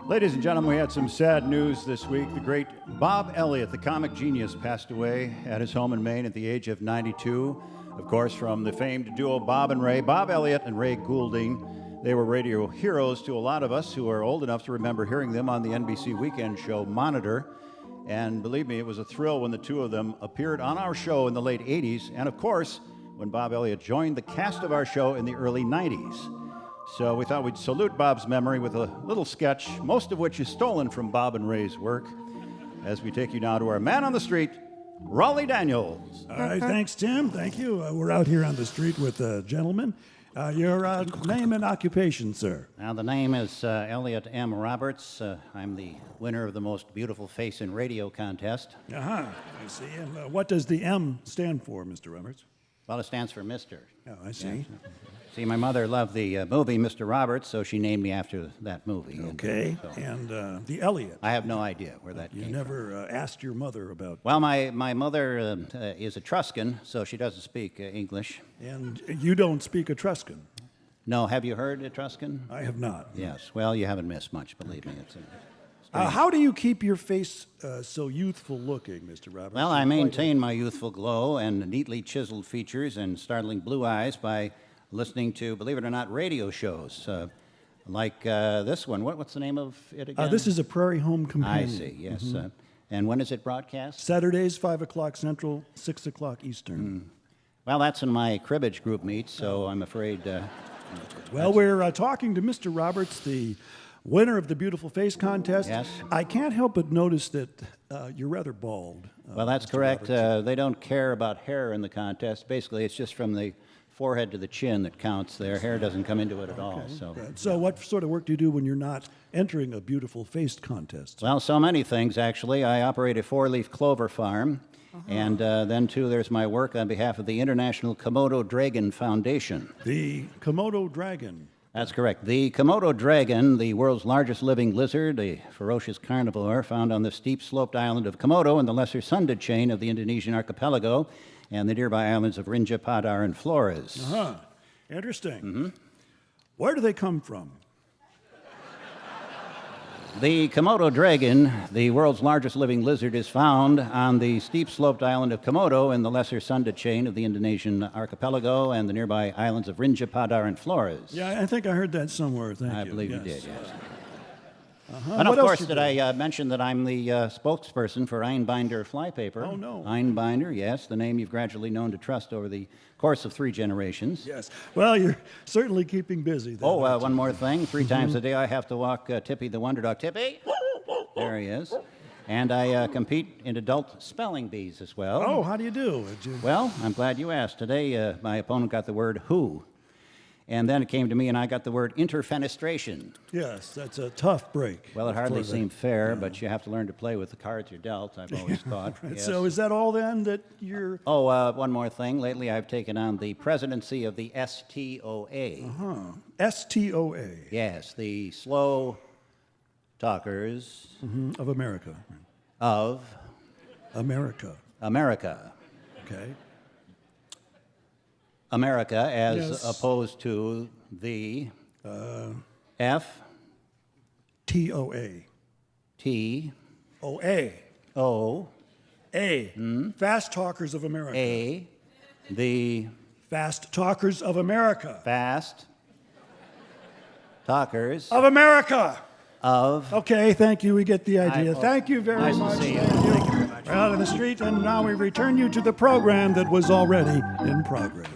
Ladies and gentlemen, we had some sad news this week. The great Bob Elliott, the comic genius, passed away at his home in Maine at the age of 92. Of course, from the famed duo Bob and Ray, Bob Elliott and Ray Goulding. They were radio heroes to a lot of us who are old enough to remember hearing them on the NBC weekend show Monitor. And believe me, it was a thrill when the two of them appeared on our show in the late 80s. And of course, when Bob Elliott joined the cast of our show in the early 90s. So we thought we'd salute Bob's memory with a little sketch, most of which is stolen from Bob and Ray's work, as we take you now to our man on the street, Raleigh Daniels. All right, thanks, Tim. Thank you. We're out here on the street with a gentleman. Your name and occupation, sir? Now, the name is Elliott M. Roberts. I'm the winner of the most beautiful face in radio contest. I see. And what does the M stand for, Mr. Roberts? Well, it stands for Mr. Oh, I see. See, my mother loved the movie Mr. Roberts, so she named me after that movie. Okay. And the Elliott. I have no idea where that came You never asked your mother about... Well, my mother is Etruscan, so she doesn't speak English. And you don't speak Etruscan? No, have you heard Etruscan? I have not. Yes. Well, you haven't missed much, believe me. It's how do you keep your face so youthful looking, Mr. Roberts? Well, I maintain my youthful glow and neatly chiseled features and startling blue eyes by listening to, believe it or not, radio shows like this one. What's the name of it again? This is a Prairie Home Companion. I see, yes. And when is it broadcast? Saturdays, 5 o'clock Central, 6 o'clock Eastern. Well, that's when my cribbage group meets, so I'm afraid... Well, we're talking to Mr. Roberts, the winner of the Beautiful Face Contest. Yes. I can't help but notice that you're rather bald. Well, that's Mr. correct. Roberts. They don't care about hair in the contest. Basically, it's just from the forehead to the chin that counts. Their hair doesn't come into it at all. So, So what sort of work do you do when you're not entering a Beautiful Face Contest? well, so many things, actually. I operate a four-leaf clover farm. And then, too, there's my work on behalf of the International Komodo Dragon Foundation. The Komodo dragon. That's correct. The Komodo dragon, the world's largest living lizard, a ferocious carnivore found on the steep-sloped island of Komodo in the lesser Sunda chain of the Indonesian archipelago and the nearby islands of Rinja, Padar, and Flores. Interesting. Where do they come from? The Komodo dragon, the world's largest living lizard, is found on the steep-sloped island of Komodo in the lesser Sunda chain of the Indonesian archipelago and the nearby islands of Rinja, Padar, and Flores. Yeah, I think I heard that somewhere. Thank you. I believe you Yes. did, yes. What And of else course, you did do? I mention that I'm the spokesperson for Einbinder Flypaper? Oh, no. Einbinder, yes, the name you've gradually known to trust over the course of 3 generations. Yes. Well, you're certainly keeping busy. Then, aren't One you? more thing. 3 times a day I have to walk Tippy the Wonder Dog. Tippy! There he is. And I compete in adult spelling bees as well. Oh, how do you do? Well, I'm glad you asked. Today, my opponent got the word who. And then it came to me, and I got the word interfenestration. Yes, that's a tough break. Well, it hardly for the- seemed fair, but you have to learn to play with the cards you're dealt, I've always thought. Yes. So is that all then that you're... One more thing. Lately, I've taken on the presidency of the STOA. STOA Yes, the Slow Talkers of America. of America. America. Okay. America as Yes. opposed to the F, TOA. T, OA. O, A. Fast Talkers of America. A, the Fast Talkers of America. Fast Talkers Of America. of... Okay, thank you. We get the idea. I- Thank you very Nice to much. see you. Thank Thank you very much. We're out of the street, and now we return you to the program that was already in progress.